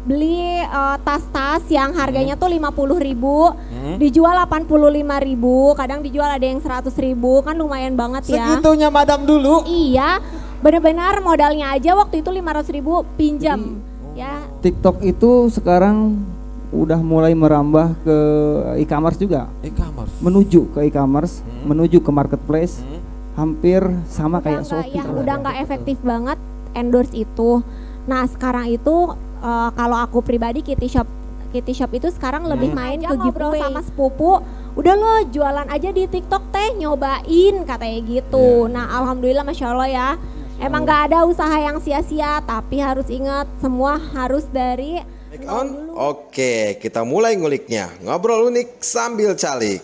beli tas-tas yang harganya tuh 50.000, dijual 85.000, kadang dijual ada yang 100.000, kan lumayan banget ya. Segitunya madam dulu. Iya, benar-benar modalnya aja waktu itu 500.000 pinjam. Ya. TikTok itu sekarang udah mulai merambah ke e-commerce juga. E-commerce. Menuju ke e-commerce, menuju ke marketplace. Hampir sama kayak Shopee. Ya, udah nggak efektif banget endorse itu. Nah sekarang itu kalau aku pribadi Kitty Shop itu sekarang lebih main ke giveaway sama sepupu. Udah lo jualan aja di TikTok teh, nyobain katanya gitu. Nah alhamdulillah masya Allah ya. Emang nggak ada usaha yang sia-sia, tapi harus ingat semua harus dari on. Oke, kita mulai nguliknya. Ngobrol unik sambil calik.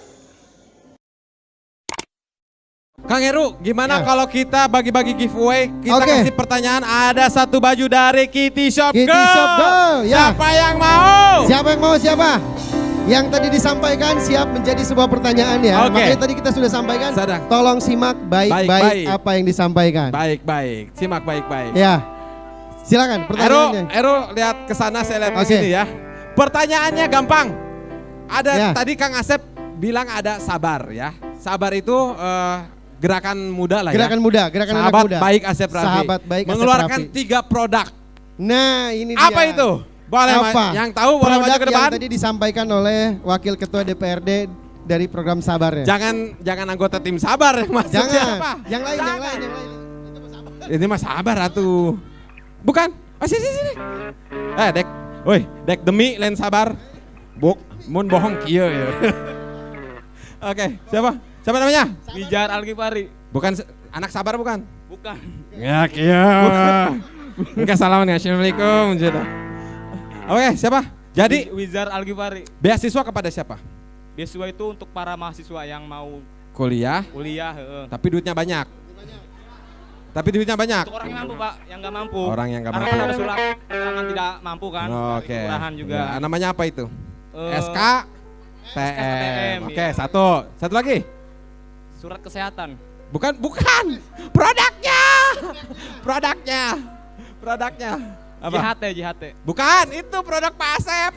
Kang Heru, gimana kalau kita bagi-bagi giveaway? Kita Oke. kasih pertanyaan, ada satu baju dari Kitty Shop Kitty Girl. Shop Girl, ya. Siapa yang mau? Siapa yang mau siapa? Yang tadi disampaikan siap menjadi sebuah pertanyaan ya. Oke. Makanya tadi kita sudah sampaikan. Sadar. Tolong simak baik-baik Baik-baik. apa yang disampaikan. Baik-baik, simak baik-baik. Ya. Silakan pertanyaannya. Ero lihat ke sana, saya lihat ke Oke. sini ya. Pertanyaannya gampang. Ada Ya. tadi Kang Asep bilang ada sabar ya. Sabar itu gerakan muda lah Gerakan ya. muda, gerakan anak Sahabat muda. baik Asep Raffi. Sahabat baik Asep mengeluarkan Raffi. 3 produk. Nah, ini dia. Apa itu? Boleh Apa? yang tahu boleh maju Produk ke depan. yang tadi disampaikan oleh Wakil Ketua DPRD dari program Sabar ya. Jangan anggota tim sabar maksudnya Jangan. apa? Yang lain, yang Jangan. lain, yang lain. Ini mah sabar atuh. Bukan? Oh, sini. Dek. Woi, dek demi lain sabar. Buk, mun bohong kieu ya. Oke, siapa? Siapa namanya? Wijar Algifari. Bukan anak sabar bukan? Bukan. Ya, kieu. Enggak salaman ya. Assalamualaikum. Oke, siapa? Jadi Wijar Algifari. beasiswa kepada siapa? Beasiswa itu untuk para mahasiswa yang mau Kuliah, kuliah. tapi duitnya banyak. Tapi duitnya banyak. Untuk orang yang mampu pak, yang nggak mampu. Orang yang nggak Karena mampu. kan ada surat tidak mampu kan. Oke. Kelurahan juga. Ya, namanya apa itu? SK TM. SKTM, Oke, ya. satu lagi. Surat kesehatan. Bukan. Produknya. Apa? JHT. Bukan, itu produk Pak Asep.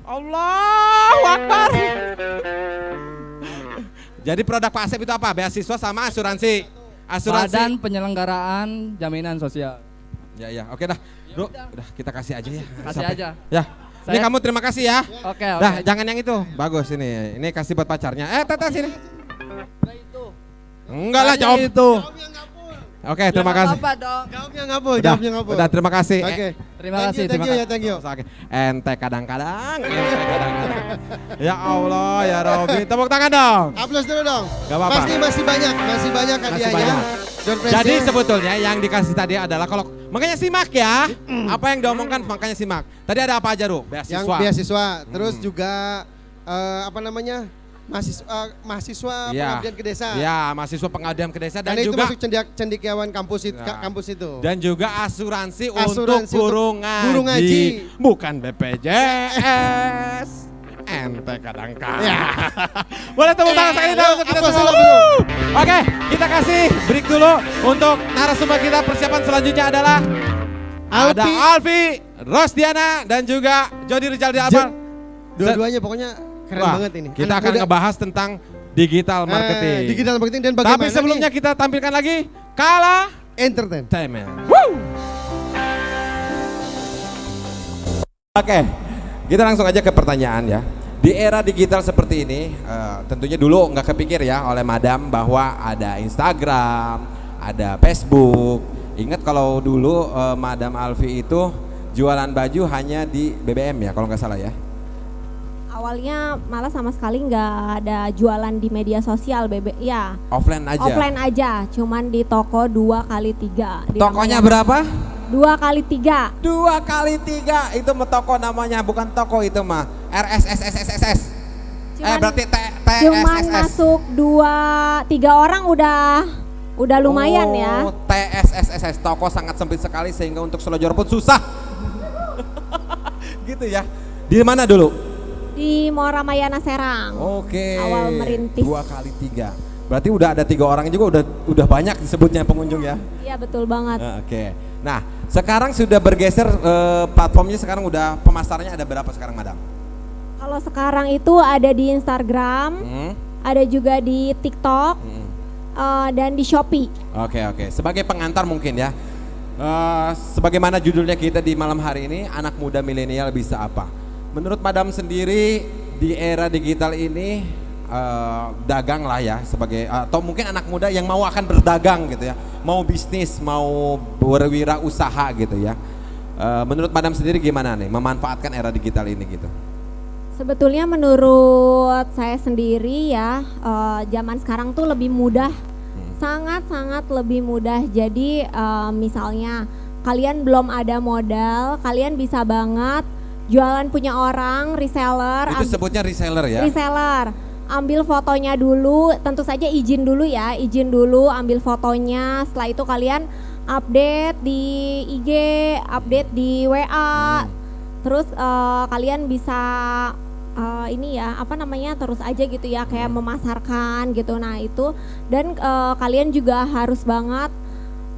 Allahu Akbar. Jadi produk Pak Asep itu apa? Beasiswa sama asuransi. Badan Penyelenggaraan Jaminan Sosial. Ya, oke dah. Bro, udah kita kasih aja ya. Kasih aja. Ya. Ini kamu terima kasih ya. Oke. Dah, jangan yang itu. Bagus ini. Ini kasih buat pacarnya. Tata sini. Enggak lah, jawab. Itu. Oke, terima kasih. Apa dong? Jawabnya ngapul. Udah, terima kasih. Oke. Terima kasih. Thank you. Oke. Ente kadang-kadang. Ya Allah, ya Robi. Tepuk tangan dong. Aplaus dulu dong. Gak apa-apa. Pasti masih banyak hadiahnya. banyak. Door prize-nya. Jadi sebetulnya yang dikasih tadi adalah kalau makanya simak ya. Apa yang diomongkan makanya simak. Tadi ada apa aja, Ru? Beasiswa. yang beasiswa, terus juga mahasiswa Ya. pengabdian ke desa. Ya, mahasiswa pengabdian ke desa dan Karena itu juga masuk cendekiawan kampus itu. dan juga asuransi Asuransi untuk guru guru ngaji. ngaji. Bukan BPJS. Ente kadang-kadang. Ya. Boleh tepuk tangan sekali dong untuk kita Aplaus semua. dulu. Oke, kita kasih break dulu untuk narasumber kita. Persiapan selanjutnya adalah ada Alfi, Rosdiana dan juga Jody Rizal di Albar. Dua-duanya pokoknya keren Wah, banget ini. Kita Anak akan muda. ngebahas tentang digital marketing. Digital marketing dan bagaimana Tapi sebelumnya kita tampilkan lagi Kala entertain. Oke, kita langsung aja ke pertanyaan ya. Di era digital seperti ini, tentunya dulu nggak kepikir ya oleh Madam bahwa ada Instagram, ada Facebook. Ingat kalau dulu Madam Alfi itu jualan baju hanya di BBM ya, kalau nggak salah ya. Awalnya malah sama sekali nggak ada jualan di media sosial ya. Offline aja. Offline aja, cuman di toko 2x3. Tokonya berapa? 2x3. 2x3 itu toko namanya, bukan toko itu mah RSSSSS. Berarti Cuman TSSS. masuk 2-3 orang udah lumayan ya. TSSS, toko sangat sempit sekali sehingga untuk selojor pun susah. Gitu ya. Di mana dulu? Di Muara Mayana Serang. Oke. Awal merintis. 2x3. Berarti udah ada 3 orang juga udah banyak disebutnya pengunjung ya. Iya betul banget. Oke. Nah, sekarang sudah bergeser platformnya, sekarang udah pemasarannya ada berapa sekarang, Madam? Kalau sekarang itu ada di Instagram, ada juga di TikTok, dan di Shopee. Oke. Sebagai pengantar mungkin ya, sebagaimana judulnya kita di malam hari ini, anak muda milenial bisa apa? Menurut Madam sendiri di era digital ini, dagang lah ya sebagai, atau mungkin anak muda yang mau akan berdagang gitu ya, mau bisnis, mau berwirausaha gitu ya. Menurut Madam sendiri gimana nih memanfaatkan era digital ini gitu? Sebetulnya menurut saya sendiri ya, zaman sekarang tuh lebih mudah, sangat-sangat lebih mudah. Jadi misalnya kalian belum ada modal, kalian bisa banget jualan punya orang, reseller. Itu sebutnya reseller ya? Reseller. Ambil fotonya dulu, tentu saja izin dulu, ambil fotonya. Setelah itu kalian update di IG, update di WA. Terus kalian bisa terus aja gitu ya, kayak memasarkan gitu. Nah itu, dan kalian juga harus banget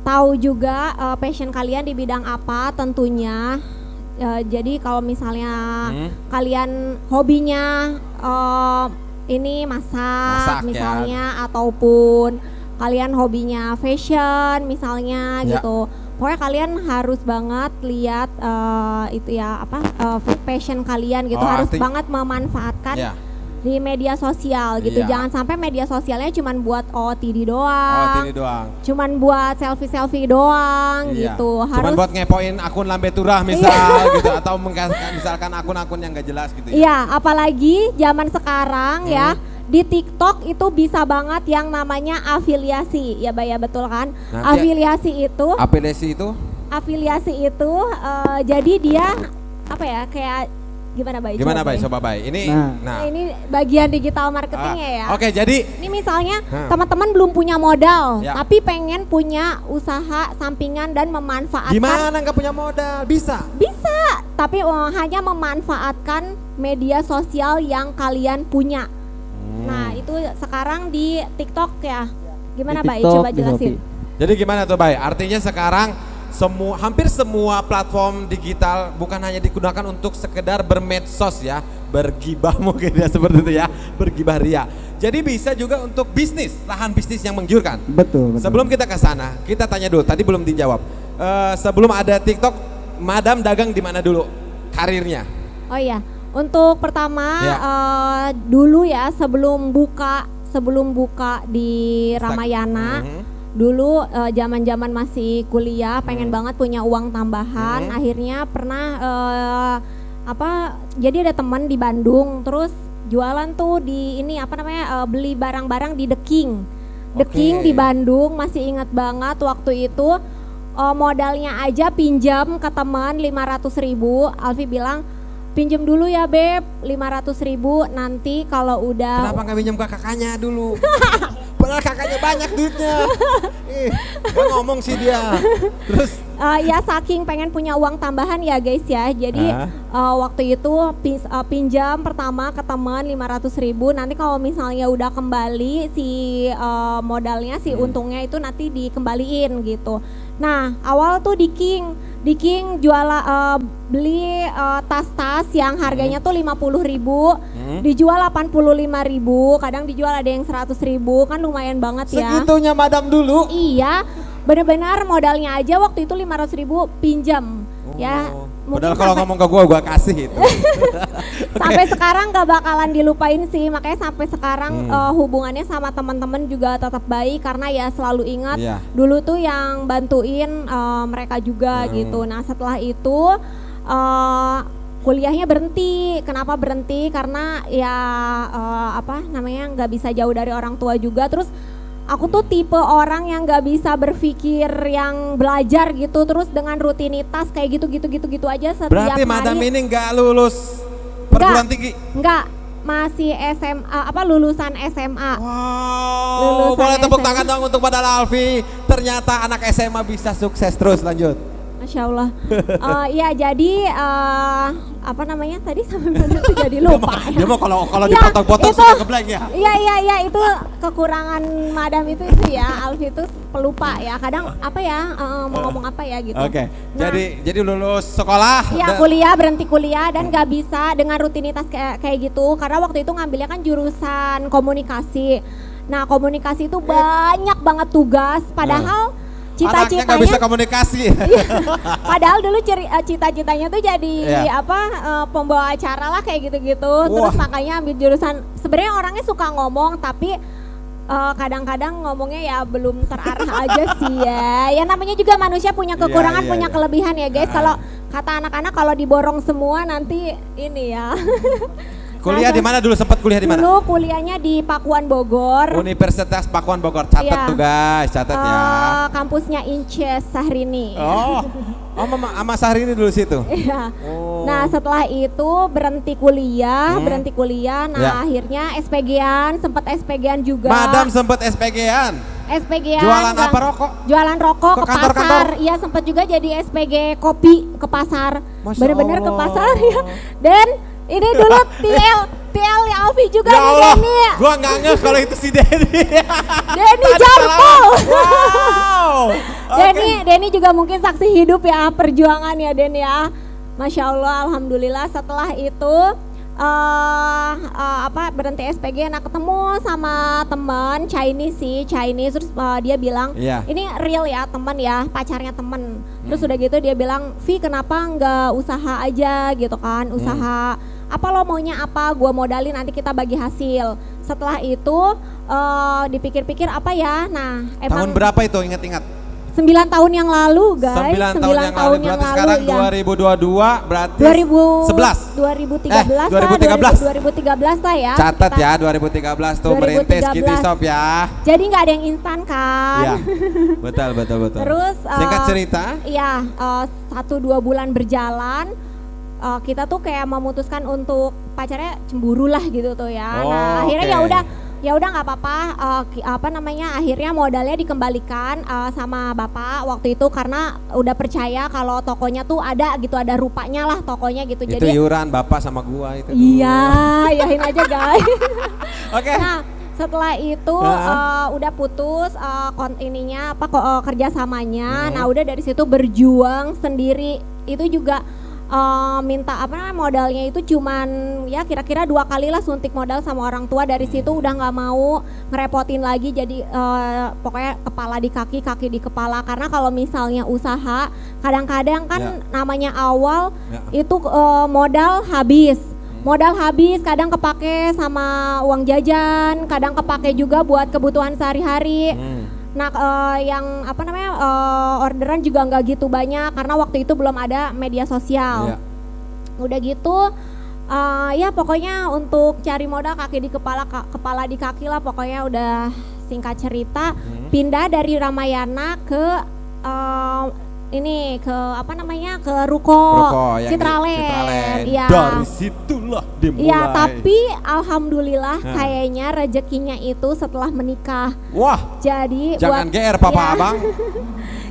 tahu juga passion kalian di bidang apa tentunya. Jadi kalau misalnya kalian hobinya ini masak misalnya ya, ataupun kalian hobinya fashion misalnya ya, gitu. Pokoknya kalian harus banget lihat passion kalian gitu, harus banget memanfaatkan di media sosial gitu. Jangan sampai media sosialnya cuman buat OOTD doang. Cuman buat selfie doang gitu. Cuman buat ngepoin akun Lambe Turah misal gitu, atau misalkan akun-akun yang gak jelas gitu ya. Iya, apalagi zaman sekarang ya, di TikTok itu bisa banget yang namanya afiliasi. Ya, Bay, ya betul kan? Afiliasi itu jadi dia kayak gimana Bay? Coba Bay. Ini ini bagian digital marketingnya ya. Oke, jadi ini misalnya teman-teman belum punya modal, tapi pengen punya usaha sampingan dan memanfaatkan. Gimana nggak punya modal? Bisa, tapi hanya memanfaatkan media sosial yang kalian punya. Nah, itu sekarang di TikTok ya. Gimana Bay? Coba jelasin. Jadi gimana tuh Bay? Artinya sekarang hampir semua platform digital bukan hanya digunakan untuk sekedar bermedsos ya, bergibah mungkin ya, seperti itu ya, bergibah ria. Jadi bisa juga untuk bisnis, lahan bisnis yang menggiurkan. Betul. Sebelum kita ke sana, kita tanya dulu, tadi belum dijawab. Sebelum ada TikTok, Madam dagang di mana dulu karirnya? Oh iya, untuk pertama dulu ya, sebelum buka di Ramayana. Dulu zaman-zaman masih kuliah, pengen banget punya uang tambahan. Akhirnya pernah jadi ada teman di Bandung, terus jualan tuh di ini beli barang-barang di The King. The King di Bandung, masih ingat banget waktu itu modalnya aja pinjam ke teman 500.000. Alfi bilang, pinjam dulu ya Beb, 500.000, nanti kalau udah. Kenapa nggak pinjam ke kakaknya dulu? Padahal kakaknya banyak duitnya. Gak ngomong sih dia. Terus ya saking pengen punya uang tambahan ya guys ya. Jadi waktu itu pinjam pertama ke teman 500.000. Nanti kalau misalnya udah kembali si modalnya, si untungnya itu nanti dikembaliin gitu. Nah, awal tuh di King beli tas-tas yang harganya tuh 50.000, dijual 85.000, kadang dijual ada yang 100.000, kan lumayan banget ya. Segitunya Madam dulu? Iya, benar-benar modalnya aja waktu itu 500.000 pinjam. Ya, padahal kalau ngomong ke gua kasih itu. Sampai sekarang gak bakalan dilupain sih, makanya sampai sekarang hubungannya sama teman-teman juga tetap baik, karena ya selalu ingat dulu tuh yang bantuin mereka juga gitu. Nah, setelah itu kuliahnya berhenti. Kenapa berhenti? Karena ya nggak bisa jauh dari orang tua juga. Terus aku tuh tipe orang yang nggak bisa berpikir yang belajar gitu terus dengan rutinitas kayak gitu aja setiap Berarti hari. Madam ini nggak lulus perguruan tinggi? Enggak, masih SMA, lulusan SMA. Wow, lulusan boleh tepuk SMA. tangan dong untuk Madam Alfi. Ternyata anak SMA bisa sukses terus. Lanjut. Masya Allah. Iya, jadi apa namanya tadi sampai mana tuh jadi lupa Dia mau kalau Ya, dipotong-potong itu- suka ngeblank ya. Iya itu kekurangan madam itu ya, Alfi itu pelupa ya. Kadang apa ya mau ngomong apa ya gitu. Oke. Nah, Jadi lulus sekolah. ya kuliah, berhenti kuliah dan gak bisa dengan rutinitas kayak gitu karena waktu itu ngambilnya kan jurusan komunikasi. Nah, komunikasi itu banyak banget tugas padahal Anaknya nggak bisa cita-citanya komunikasi. padahal dulu cita-citanya tuh jadi Iya. pembawa acara lah kayak gitu-gitu. Terus makanya ambil jurusan, sebenarnya orangnya suka ngomong tapi kadang-kadang ngomongnya ya belum terarah aja sih ya. Ya namanya juga manusia punya kekurangan, iya, punya iya. kelebihan ya guys. Kalau kata anak-anak kalau diborong semua nanti ini ya. Kuliah di mana dulu, sempat kuliah di mana? Dulu kuliahnya di Pakuan Bogor. Universitas Pakuan Bogor. Catat Iya. tuh guys, catat ya. Kampusnya Inces Sahrini. Oh, sama Sahrini dulu situ. Iya. Oh. Nah setelah itu berhenti kuliah. Nah Ya. akhirnya SPG-an, sempat SPG-an juga. Madam sempat SPG-an. SPG-an. Jualan Bang. apa, rokok? Jualan rokok Ke ke kantor-kantor? pasar. Iya sempat juga jadi SPG kopi ke pasar. Masya Bener-bener ke Allah. pasar ya. Dan ini dulu TL ya Alfi juga Ya nih Allah, Denny. gua nggak ngeh kalau itu si Denny. Denny Tadi Jarpol. Wow. Denny juga mungkin saksi hidup ya perjuangan ya Den ya. Masya Allah, alhamdulillah setelah itu berhenti SPG, nah ketemu sama teman Chinese terus dia bilang Iya. ini real ya teman ya, pacarnya temen. Terus udah gitu dia bilang, Vi kenapa nggak usaha aja gitu kan, usaha apa lo maunya apa, gua modalin nanti kita bagi hasil. Setelah itu dipikir-pikir apa ya, nah Tahun emang berapa itu, ingat-ingat? 9 tahun yang lalu guys, 9 tahun yang lalu, berarti sekarang ya. 2022 berarti 2013 lah ya. Catat Kita- ya 2013 tuh merintis 2013. Kitty Shop ya. Jadi nggak ada yang instan kan. Iya. Betul. Terus Singkat cerita, iya 1-2 bulan berjalan kita tuh kayak memutuskan untuk pacarnya cemburu lah gitu tuh ya. Oh, Nah akhirnya oke. ya udah nggak apa-apa, akhirnya modalnya dikembalikan sama bapak waktu itu karena udah percaya kalau tokonya tuh ada gitu, ada rupanya lah tokonya gitu. itu Jadi iuran bapak sama gua itu. iya, yahin aja guys. Oke. Nah setelah itu udah putus kerjasamanya. Nah udah dari situ berjuang sendiri. Itu juga minta modalnya itu cuman ya kira-kira 2 kali lah suntik modal sama orang tua. Dari situ udah nggak mau ngerepotin lagi, jadi pokoknya kepala di kaki, kaki di kepala. Karena kalau misalnya usaha kadang-kadang kan namanya awal itu modal habis. Kadang kepake sama uang jajan, kadang kepake juga buat kebutuhan sehari-hari. Nah orderan juga nggak gitu banyak karena waktu itu belum ada media sosial. Udah gitu ya pokoknya untuk cari modal kaki di kepala, kepala di kaki lah pokoknya. Udah singkat cerita pindah dari Ramayana ke ke Ruko yang di Citraland. Iya. Dari situlah dimulai. Iya, tapi alhamdulillah kayaknya rezekinya itu setelah menikah. Wah, Jadi jangan buat GR papa ya. abang.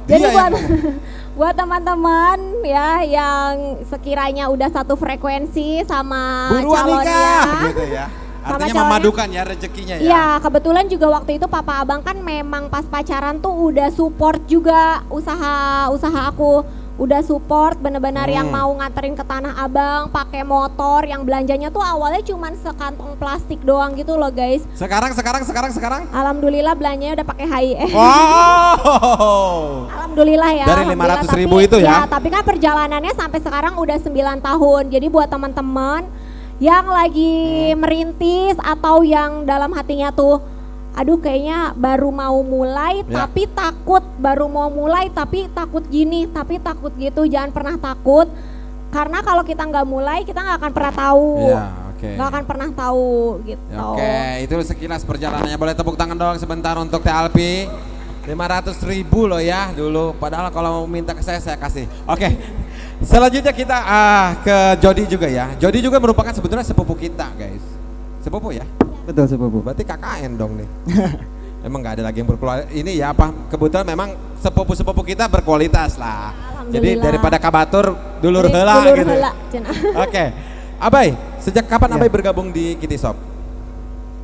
Jadi Dia buat yang- buat teman-teman ya yang sekiranya udah satu frekuensi sama buruan calonnya. nikah gitu ya. Sama Artinya calonnya. memadukan ya rezekinya ya. Iya, kebetulan juga waktu itu papa abang kan memang pas pacaran tuh udah support juga usaha aku. Udah support bener-bener yang mau nganterin ke Tanah Abang pakai motor, yang belanjanya tuh awalnya cuman sekantong plastik doang gitu loh guys. Sekarang. Alhamdulillah belanjanya udah pakai HIE. Wow. Alhamdulillah ya. Dari alhamdulillah. 500.000 Tapi- itu ya? Tapi kan perjalanannya sampai sekarang udah 9 tahun. Jadi buat teman-teman yang lagi merintis atau yang dalam hatinya tuh aduh kayaknya baru mau mulai tapi takut, baru mau mulai tapi takut gini, tapi takut gitu, jangan pernah takut. Karena kalau kita nggak mulai kita nggak akan pernah tahu. Ya, oke. Nggak akan pernah tahu gitu. Ya, oke, itu sekilas perjalanannya. Boleh tepuk tangan doang sebentar untuk Teh Alpi. 500.000 loh ya dulu. Padahal kalau mau minta ke saya kasih. Oke. Selanjutnya kita ke Jody juga ya. Jody juga merupakan sebetulnya sepupu kita guys. Sepupu ya? Betul sepupu. Berarti KKN dong nih. Emang nggak ada lagi yang berkualitas. Ini ya apa? Kebetulan memang sepupu-sepupu kita berkualitas lah. Jadi Alhamdulillah. daripada kabatur dulur Jadi, heula dulur gitu. heula, cenah. Oke. Abai, sejak kapan Ya. Abai bergabung di Kitty Shop?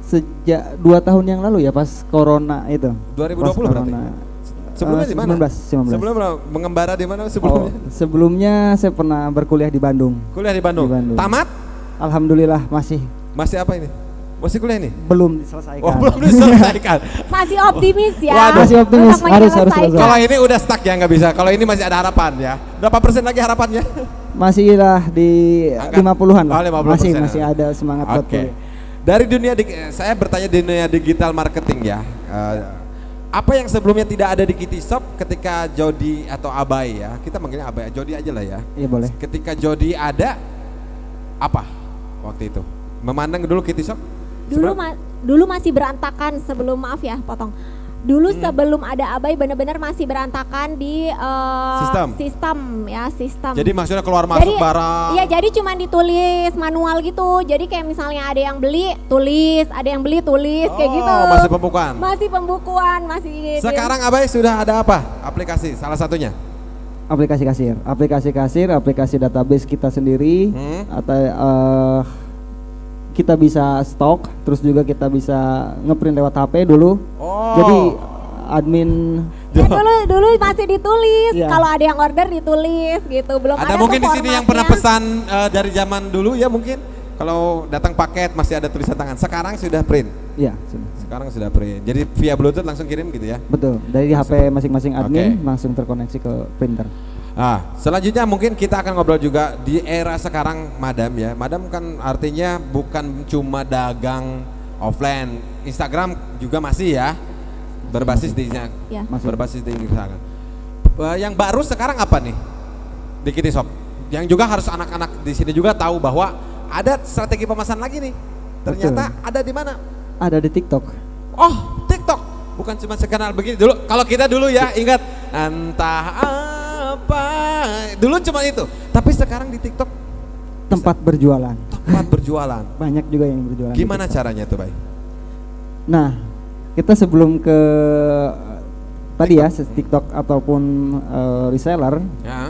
Sejak 2 tahun yang lalu ya pas corona itu. 2020 Pas berarti? corona. Sebelumnya di mana? 19. Sebelumnya mengembara di mana Oh, sebelumnya? sebelumnya saya pernah berkuliah di Bandung. Kuliah di Bandung. Di Bandung. Tamat? Alhamdulillah masih Masih apa ini? Masih kuliah ini? belum diselesaikan. Oh, belum diselesaikan. Masih optimis ya. Waduh. Masih optimis, Untuk harus menyelesaikan. selesai. Kalau ini udah stuck ya nggak bisa. Kalau ini masih ada harapan ya. Berapa persen lagi harapannya? Masih lah di Angkat. 50-an lah. Oh, 50%. Masih ada semangat buat Oke. kuliah. Dari dunia saya bertanya di dunia digital marketing ya. Apa yang sebelumnya tidak ada di Kitty Shop ketika Jody atau Abai ya? Kita manggilnya Abai, Jody aja lah ya. Iya boleh. Ketika Jody ada apa waktu itu? Memandang dulu Kitty Shop? Dulu masih berantakan sebelum, maaf ya potong. Dulu sebelum ada Abai benar-benar masih berantakan di sistem. Jadi maksudnya keluar masuk barang. Iya, jadi cuma ditulis manual gitu. Jadi kayak misalnya ada yang beli, tulis, ada yang beli, tulis kayak gitu. Masih pembukuan. Masih pembukuan, masih Sekarang Abai sudah ada apa? Aplikasi salah satunya. Aplikasi kasir, aplikasi database kita sendiri atau kita bisa stok, terus juga kita bisa ngeprint lewat HP dulu. Oh. Jadi admin Ya, dulu masih ditulis. Iya. Kalau ada yang order ditulis gitu. Belum ada Ada mungkin di tuh sini yang pernah formatnya. pesan dari zaman dulu ya mungkin. Kalau datang paket masih ada tulisan tangan. Sekarang sudah print. ya sudah. Sekarang sudah print. Jadi via Bluetooth langsung kirim gitu ya. Betul, dari HP masing-masing admin Oke. langsung terkoneksi ke printer. Selanjutnya mungkin kita akan ngobrol juga di era sekarang Madam ya. Madam kan artinya bukan cuma dagang offline, Instagram juga masih ya. Berbasis di Ya. berbasis di Instagram. Yang baru sekarang apa nih di Kitty Shop? Yang juga harus anak-anak di sini juga tahu bahwa ada strategi pemasaran lagi nih. Ternyata ada di mana? Ada di TikTok. Oh, TikTok. Bukan cuma sekenal begini dulu. Kalau kita dulu ya ingat entah apa. Dulu cuma itu. Tapi sekarang di TikTok Tempat berjualan. tempat berjualan. Banyak juga yang berjualan. di Gimana TikTok. caranya tuh, Bay? Nah, kita sebelum ke tadi ya TikTok ataupun reseller. Ya.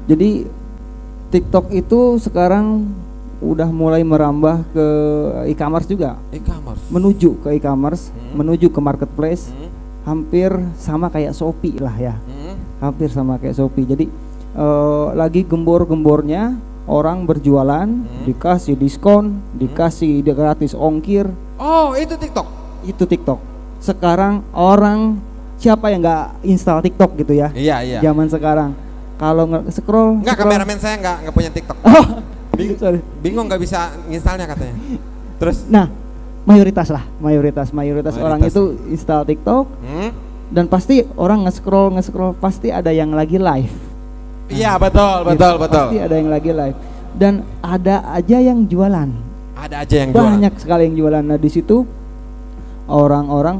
Jadi TikTok itu sekarang udah mulai merambah ke e-commerce juga. E-commerce. Menuju ke e-commerce, menuju ke marketplace. Hampir sama kayak Shopee lah ya. Hampir sama kayak Shopee. Jadi lagi gembor-gembornya orang berjualan, dikasih diskon, dikasih gratis ongkir. Oh, itu TikTok. Itu TikTok. Sekarang orang siapa yang nggak install TikTok gitu ya? Iya, iya. Zaman sekarang. Kalau scroll, Enggak, kameramen saya enggak punya TikTok. Oh, sorry. Bingung nggak bisa nginstalnya katanya. Terus Nah, mayoritas orang Mayoritas. itu install TikTok dan pasti orang nge-scroll pasti ada yang lagi live. Iya, betul. Pasti ada yang lagi live dan ada aja yang jualan. Ada aja yang jualan. Banyak sekali yang jualan. Nah, di situ orang-orang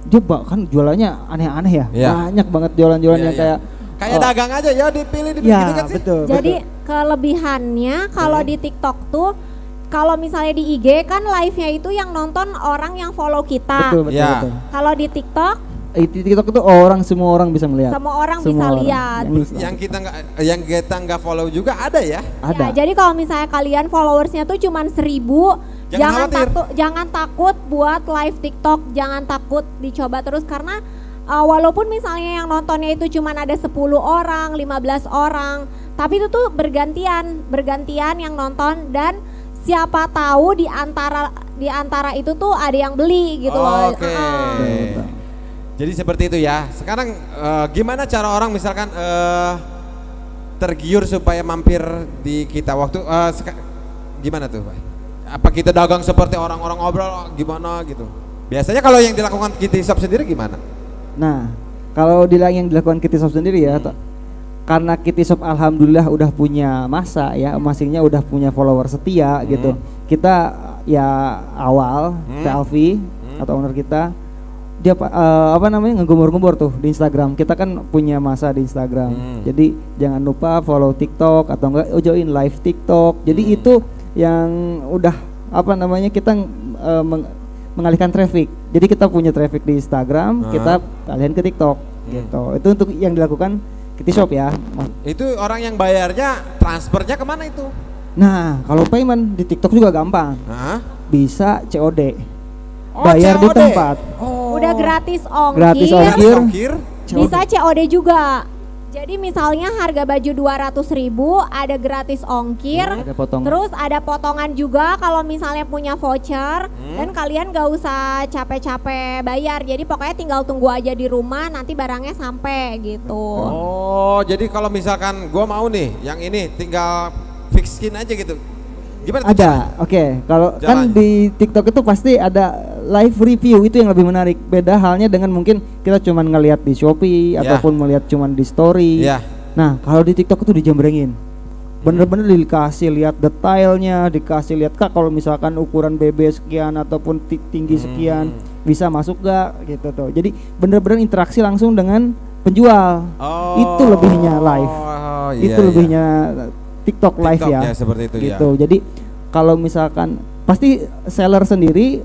dia kan jualannya aneh-aneh ya. Iya. Banyak banget jualan-jualan Iya, yang iya. Kayak oh, dagang aja ya dipilih ya, gitu kan sih. betul. Jadi kelebihannya kalau di TikTok tuh, kalau misalnya di IG kan live-nya itu yang nonton orang yang follow kita. Betul. Ya. Kalau di TikTok TikTok itu semua orang bisa melihat. semua orang Semua bisa orang. lihat. Yang kita nggak follow juga ada ya. Ada. Ya, jadi kalau misalnya kalian followersnya tuh cuman 1000, Jangan khawatir. jangan takut buat live TikTok, jangan takut dicoba terus karena walaupun misalnya yang nontonnya itu cuman ada 10 orang, 15 orang, tapi itu tuh bergantian yang nonton dan siapa tahu di antara itu tuh ada yang beli gitu loh. Oke. Betul. Jadi seperti itu ya. Sekarang gimana cara orang misalkan tergiur supaya mampir di kita waktu gimana tuh, Pak? Apa kita dagang seperti orang-orang ngobrol gimana gitu? Biasanya kalau yang dilakukan Kitty Shop sendiri gimana? Nah, kalau yang dilakukan Kitty Shop sendiri ya, karena Kitty Shop alhamdulillah udah punya masa ya, masingnya udah punya follower setia gitu. Kita ya awal Selfie atau owner kita dia ngegembor-gembor tuh di Instagram. Kita kan punya masa di Instagram. Jadi jangan lupa follow TikTok atau enggak join live TikTok. Jadi itu yang udah kita mengalihkan traffic. Jadi kita punya traffic di Instagram, kita alihin ke TikTok gitu. Itu untuk yang dilakukan Kitty Shop ya. Itu orang yang bayarnya transfernya kemana itu? Nah, kalau payment di TikTok juga gampang. Hah? Bisa COD. Oh, Bayar di COD. tempat. Oh. Udah gratis ongkir. Gratis ongkir. Ongkir. Bisa COD juga. Jadi misalnya harga baju 200.000 ada gratis ongkir, Ada potongan. terus ada potongan juga kalau misalnya punya voucher dan kalian gak usah capek-capek bayar. Jadi pokoknya tinggal tunggu aja di rumah nanti barangnya sampai gitu. Oh, jadi kalau misalkan gua mau nih yang ini tinggal fix skin aja gitu. Gimana tuh Ada, oke. Kalau kan Jalan. di TikTok itu pasti ada live review, itu yang lebih menarik. Beda halnya dengan mungkin kita cuman ngelihat di Shopee Ya. ataupun melihat cuman di story. Iya. Nah, kalau di TikTok itu dijembrengin. Bener-bener dikasih lihat detailnya, dikasih lihat Kak kalau misalkan ukuran BB sekian ataupun tinggi sekian bisa masuk gak gitu tuh. Jadi bener-bener interaksi langsung dengan penjual. Oh. Itu lebihnya live. Oh, iya, Itu lebihnya TikTok live TikTok ya. ya, seperti itu ya. gitu. Jadi kalau misalkan pasti seller sendiri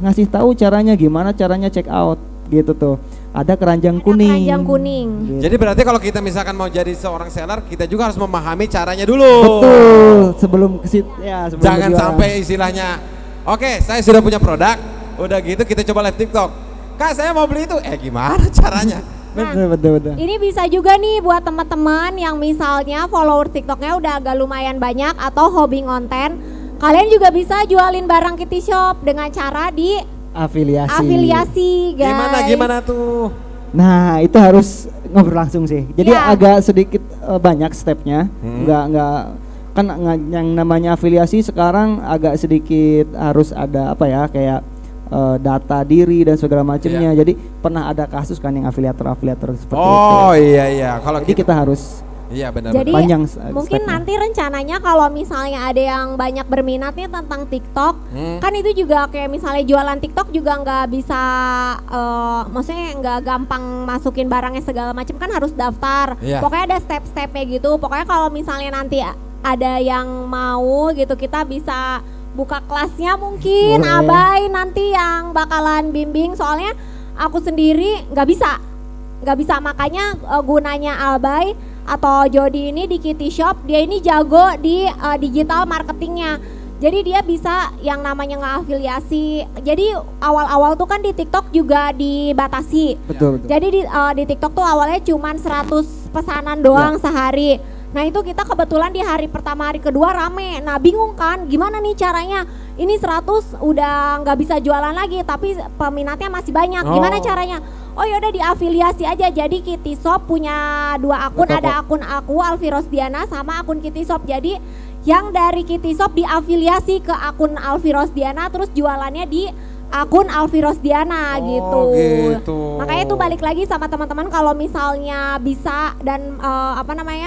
ngasih tahu caranya gimana caranya check out gitu tuh. Ada keranjang Ada kuning. keranjang kuning. Gitu. Jadi berarti kalau kita misalkan mau jadi seorang seller, kita juga harus memahami caranya dulu. Betul, sebelum ke sebelum Jangan berjualan. sampai istilahnya, oke, saya sudah punya produk, udah gitu kita coba live TikTok. Kak, saya mau beli itu. Gimana caranya? Betul. Ini bisa juga nih buat teman-teman yang misalnya follower TikToknya udah agak lumayan banyak atau hobi konten. Kalian juga bisa jualin barang Kitty Shop dengan cara di afiliasi guys. Gimana tuh? Nah, itu harus ngobrol langsung sih. Jadi Ya. agak sedikit banyak stepnya. Nggak kan yang namanya afiliasi sekarang agak sedikit harus ada apa ya kayak data diri dan segala macamnya. Jadi pernah ada kasus kan yang afiliator seperti itu. Oh iya. Kalau Jadi kita harus iya benar. Jadi panjang mungkin stepnya. nanti rencananya kalau misalnya ada yang banyak berminat nih tentang TikTok, kan itu juga kayak misalnya jualan TikTok juga nggak bisa, maksudnya nggak gampang masukin barangnya segala macam kan harus daftar. Iya. Pokoknya ada step-stepnya gitu. Pokoknya kalau misalnya nanti ada yang mau gitu kita bisa buka kelasnya mungkin. Boleh. Abai nanti yang bakalan bimbing soalnya aku sendiri nggak bisa makanya gunanya Abai atau Jody ini di Kitty Shop, dia ini jago di digital marketingnya. Jadi dia bisa yang namanya ngeafiliasi. Jadi awal-awal tuh kan di TikTok juga dibatasi. betul. Jadi di TikTok tuh awalnya cuman 100 pesanan doang sehari. Nah itu kita kebetulan di hari pertama hari kedua rame. Nah bingung kan gimana nih caranya. Ini 100 udah nggak bisa jualan lagi tapi peminatnya masih banyak. Gimana caranya? Oh yaudah diafiliasi aja. Jadi Kitty Shop punya 2 akun. Ada akun aku Alfi Rosdiana sama akun Kitty Shop. Jadi yang dari Kitty Shop diafiliasi ke akun Alfi Rosdiana terus jualannya di akun Alfi Rosdiana gitu. Makanya itu balik lagi sama teman-teman kalau misalnya bisa dan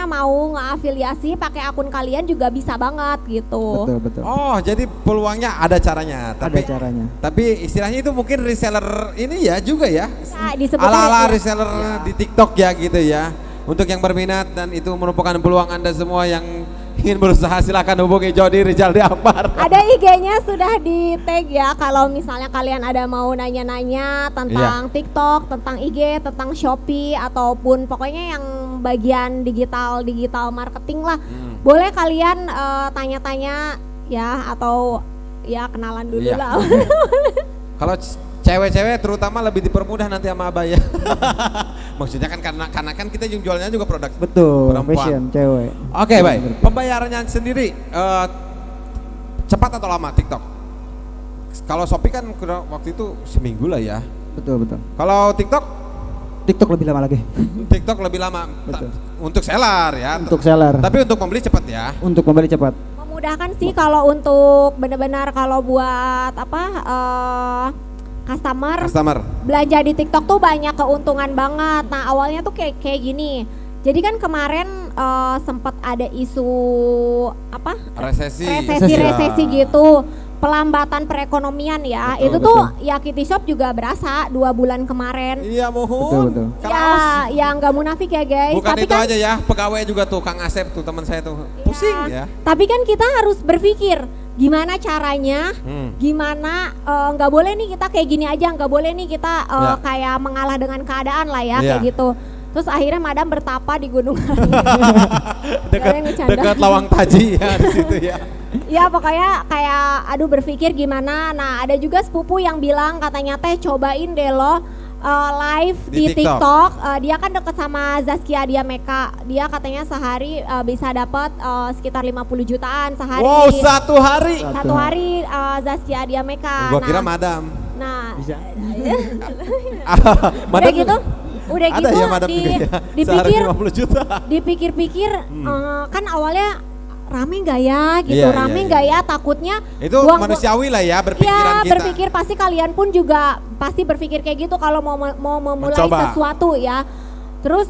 mau ngeafiliasi pakai akun kalian juga bisa banget gitu. Betul. Oh, jadi peluangnya ada caranya. Ada caranya. Tapi istilahnya itu mungkin reseller ini ya juga ya. Bisa disebut Ala-ala ya. reseller di TikTok ya gitu ya. Untuk yang berminat dan itu merupakan peluang Anda semua yang ingin berusaha silakan hubungi Jody Rizal di Akbar. Ada IG-nya sudah di tag ya kalau misalnya kalian ada mau nanya-nanya tentang TikTok, tentang IG, tentang Shopee ataupun pokoknya yang bagian digital marketing lah. Boleh kalian tanya-tanya ya atau ya kenalan dulu Iya. lah. Kalau cewek-cewek terutama lebih dipermudah nanti sama Abah ya. Maksudnya kan karena kan kita yang jualnya juga produk Betul, perempuan. fashion cewek. Oke, baik. Pembayarannya sendiri cepat atau lama TikTok? Kalau Shopee kan waktu itu seminggu lah ya. Betul. Kalau TikTok lebih lama lagi. TikTok lebih lama. Betul. Untuk seller ya. Untuk seller. Tapi untuk pembeli cepat ya. Untuk membeli cepat. Memudahkan sih kalau untuk benar-benar kalau buat customer belanja di TikTok tuh banyak keuntungan banget. Nah awalnya tuh kayak gini. Jadi kan kemarin sempat ada isu Resesi gitu, pelambatan perekonomian ya. Betul, Itu tuh ya Kitty Shop juga berasa 2 bulan kemarin. Iya mohon. Betul. Ya nggak munafik ya guys. Bukan Tapi itu kan, aja ya, pegawai juga tuh Kang Asep tuh teman saya tuh pusing ya. Tapi kan kita harus berpikir gimana caranya, gimana nggak boleh nih kita kayak gini aja, nggak boleh nih kita kayak mengalah dengan keadaan lah ya, kayak gitu. Terus akhirnya madam bertapa di Gunung dekat Lawang Taji ya di situ ya. Ya pokoknya kayak aduh berpikir gimana. Nah ada juga sepupu yang bilang katanya teh cobain deh lo live di TikTok. Dia kan deket sama Zaskia Adia Meka. Dia katanya sehari bisa dapat sekitar 50 jutaan sehari. Wow, satu hari. Satu hari Zaskia Adia Meka. Gua kira madam. Nah, Bisa. udah gitu, udah ada gitu ya madam juga ya. Sehari 50 juta. dipikir-pikir kan awalnya rame nggak ya gitu, Iya, rame iya, nggak iya. ya, takutnya Itu manusiawi lah ya berpikiran ya kita. berpikir pasti kalian pun juga pasti berpikir kayak gitu kalau mau memulai Mencoba. sesuatu ya. Terus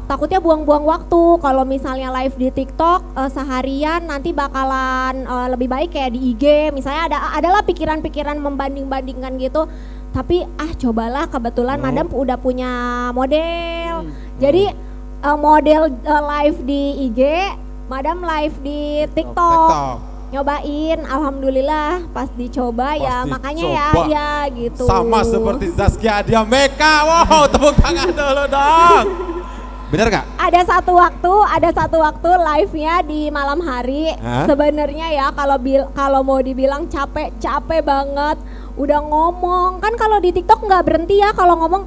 takutnya buang-buang waktu kalau misalnya live di TikTok seharian nanti bakalan lebih baik kayak di IG misalnya adalah pikiran-pikiran membanding-bandingkan gitu. Tapi cobalah kebetulan madam udah punya model. Jadi model live di IG, madam live di TikTok. Nyobain, alhamdulillah pas dicoba ya makanya dicoba. ya gitu. Sama seperti Zaskia Adia Meka. Wow, tepuk tangan dulu dong. Bener gak? Ada satu waktu live-nya di malam hari. Sebenarnya ya kalau mau dibilang capek banget. Udah ngomong kan kalau di TikTok nggak berhenti ya kalau ngomong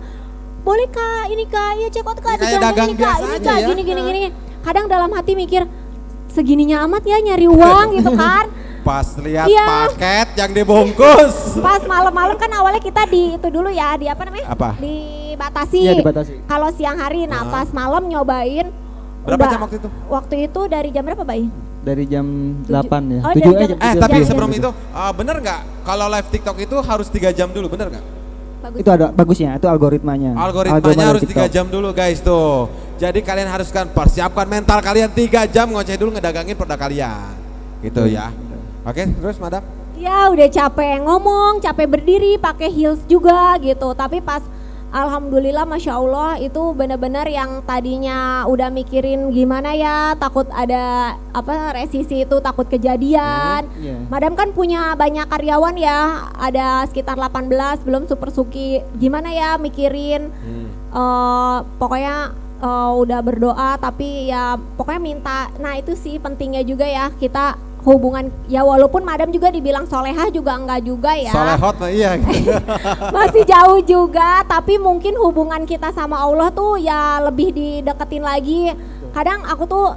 boleh kak ini kak ya cekot kak kayak dagang biasa aja ya. Gini. Kadang dalam hati mikir segininya amat ya nyari uang gitu kan. Pas lihat paket yang dibungkus. Pas malam-malam kan awalnya kita di itu dulu ya di apa namanya? Apa? Dibatasi. Iya, dibatasi. Kalau siang hari, pas malam nyobain. Berapa jam waktu itu? Waktu itu dari jam berapa, Bay? Dari jam 8 ya. Oh, 7 dari aja. jam- Tapi Jam- sebelum itu bener nggak kalau live TikTok itu harus 3 jam dulu, bener nggak? Bagus. Itu ada bagusnya, itu algoritmanya. Algoritmanya harus dari 3 TikTok. jam dulu guys tuh. Jadi kalian harus persiapkan mental kalian 3 jam ngoceh dulu ngedagangin produk kalian. Gitu ya. Oke, terus madam? Ya udah capek ngomong, capek berdiri, pakai heels juga gitu. Tapi pas alhamdulillah masya Allah itu benar-benar yang tadinya udah mikirin gimana ya, takut ada resisi itu, takut kejadian. Iya. Madam kan punya banyak karyawan ya, ada sekitar 18 belum Super Suki. Gimana ya mikirin, pokoknya udah berdoa tapi ya pokoknya minta. Nah itu sih pentingnya juga ya kita hubungan ya walaupun madam juga dibilang solehah juga enggak juga ya. Solehot iya. Masih jauh juga tapi mungkin hubungan kita sama Allah tuh ya lebih dideketin lagi. Kadang aku tuh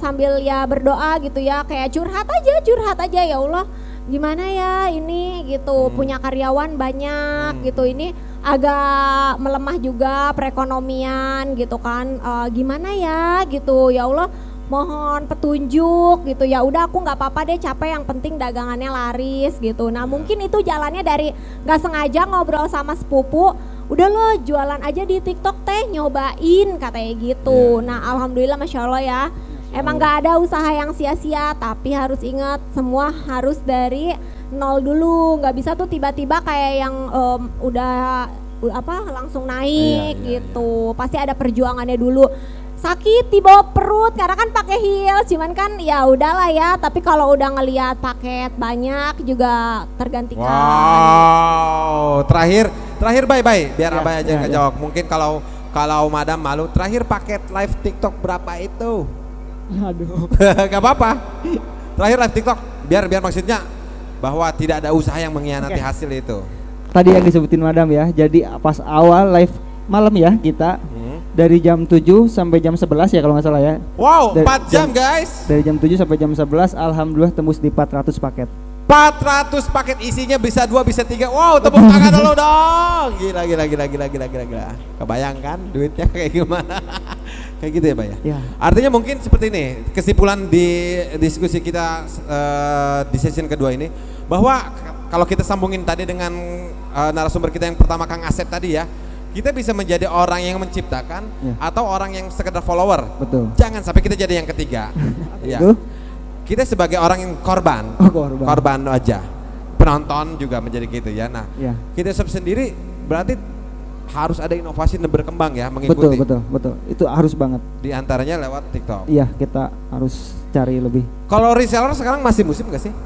sambil ya berdoa gitu ya kayak curhat aja ya Allah gimana ya ini gitu punya karyawan banyak gitu ini agak melemah juga perekonomian gitu kan gimana ya gitu ya Allah mohon petunjuk gitu ya udah aku nggak apa-apa deh capek yang penting dagangannya laris gitu. Nah mungkin itu jalannya dari nggak sengaja ngobrol sama sepupu udah lo jualan aja di TikTok teh nyobain katanya gitu. Nah alhamdulillah masya Allah ya emang nggak ada usaha yang sia-sia tapi harus ingat semua harus dari nol dulu nggak bisa tuh tiba-tiba kayak yang udah langsung naik gitu. Pasti ada perjuangannya dulu. Sakit di bawah perut karena kan pakai heels cuman kan ya udahlah ya tapi kalau udah ngelihat paket banyak juga tergantikan. Wow, terakhir bye biar Abay aja yang ya. ngejawab. Mungkin kalau madam malu terakhir paket live TikTok berapa itu? Aduh. Gak apa-apa. Terakhir live TikTok biar maksudnya bahwa tidak ada usaha yang mengkhianati hasil itu. Tadi yang disebutin madam ya. Jadi pas awal live malam ya kita dari jam 7 sampai jam 11 ya kalau nggak salah ya. Wow, Dari 4 jam guys. Dari jam 7 sampai jam 11 alhamdulillah tembus di 400 paket. 400 paket isinya bisa 2 bisa 3. Wow, tepuk tangan dulu dong. Gila. Kebayang kan duitnya kayak gimana? Kayak gitu ya, Pak ya? Ya. Artinya mungkin seperti ini, kesimpulan di diskusi kita di session kedua ini bahwa kalau kita sambungin tadi dengan narasumber kita yang pertama Kang Asep tadi ya, kita bisa menjadi orang yang menciptakan atau orang yang sekedar follower. Betul. Jangan sampai kita jadi yang ketiga. Ya. Itu? Kita sebagai orang yang korban, korban aja. Penonton juga menjadi gitu ya. Nah, kita sendiri berarti harus ada inovasi dan berkembang ya, mengikuti. Betul. Itu harus banget. Di antaranya lewat TikTok. Iya, kita harus cari lebih. Kalau reseller sekarang masih musim gak sih?